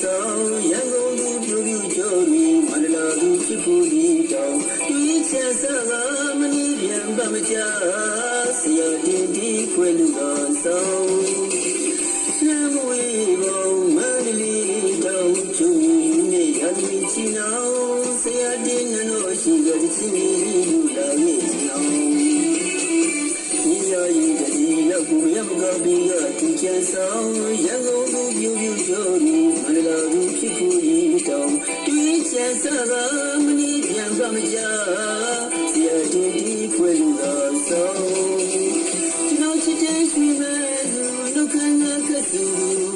ဆောင်ရန်ကုန်သူပြူပြူကျော်တွေမန္တလာသူဖြစ်ဖို့ဒီတောင်တွေးချမ်းစားကမနီးပြန်ပါမကြဆရာတင်ဒီခွဲလူတော်ဆောင်နမဝေဘောမန္တလေးတောင်ကျူနေရမီချီနောင်ဆရာတင်နလို့ရှိကြတဲ့ချင်းလူလာရဲ့နောင်ဒီရည်တည်းလောက်ကိုရမကပြီးကသူချမ်းဆောင်ရန်ကုန်သူပြူပြူကျော်တွေမန္တလာသူဖြစ်ဖို့ဒီတောင်တွေးချမ်းစားကမနီးပြန်ပါမကြဆရာတင်ဒီခွဲလူတော်ဆောင်ကျွန်တော်ချစ်တဲ့ရွှေမဲ့သူနှုတ်ခမ်းကတ်သူ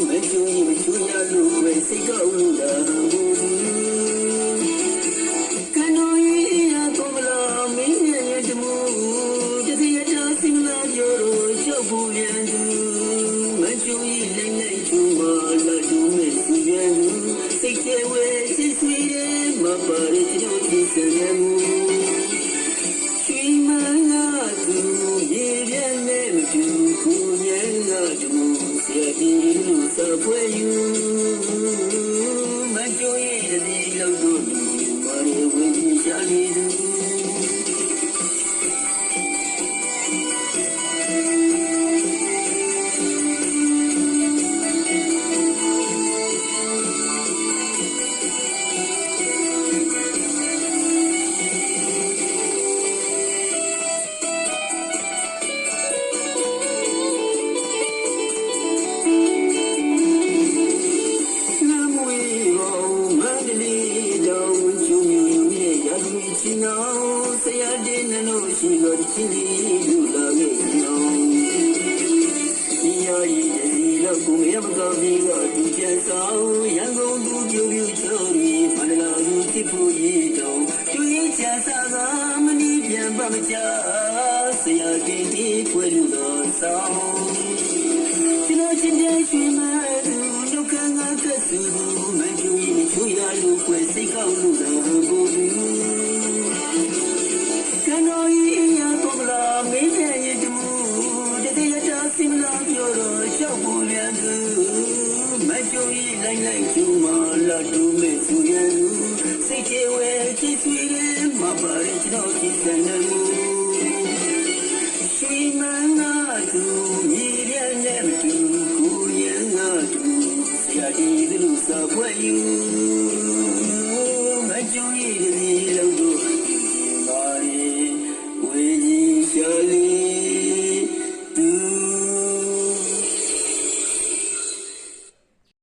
မကြုံရင်မချွေရလို့ပဲစိတ်ကောက်လို့လာဘူးကနိုရီအကောမလာမင်းရဲ့တမှုတတိယတာစင်လာပြောတော့ရောက်ဘူးပြန်သူမကြုံရင်လည်းနဲ့ချူမလာတူမဲ့သူရဲ့လူစိတ်ကျေဝဲချစ်ဆွေတယ်မပါရတဲ့ကျွန်တော်ဒီစံရမှုရွှေမန်းကသူရေပြဲနဲ့မတူကိုမြဲကတူဆရာဒီလူစပွဲယူမကြိုးရည်ဒီလောက်တို့မာရီဝင်ပြရှာနေသူချီနောင်ဆရာတင်နလို့ရှိတော့ချင်းလူလာရဲ့နောင်ဒီရည်ဒီလောက်ကိုမရမတော်ပြီးတော့သူကျန်ဆောင်ရန်ကုန်သူပြူပြူချိုးပြီးမန္တလာသူဖြစ်ဖို့ရည်တော့သူရဲ့ချမ်းသာကမနီးပြန်ပါမကြဆရာတင်ဒီခွဲလူတော်ဆောင်ကျွန်တော်ချစ်တဲ့ရွှေမဲ့သူနှုတ်ခမ်းကကတ်သူမကြုံရင်ချွေရလို့ကွယ်စိတ်ကောက်လို့တော့ဘူးကနိုရီအကောမလာမင်းရဲ့တမှုတတိယတာစင်လာပြောတော့ရောက်ဖို့ပြန်သူမကြုံရင်လိုက်လိုက်ကျူမလာတူမဲ့သူရဲ့လူစိတ်ကျေဝဲချစ်ဆွေတယ်မပါရကျွန်တော်ဒီစံနေမှုရွှေမန်းကသူမြေပြဲနဲ့မတူကိုရန်ကသူဆရာဒီလူစပွဲယူ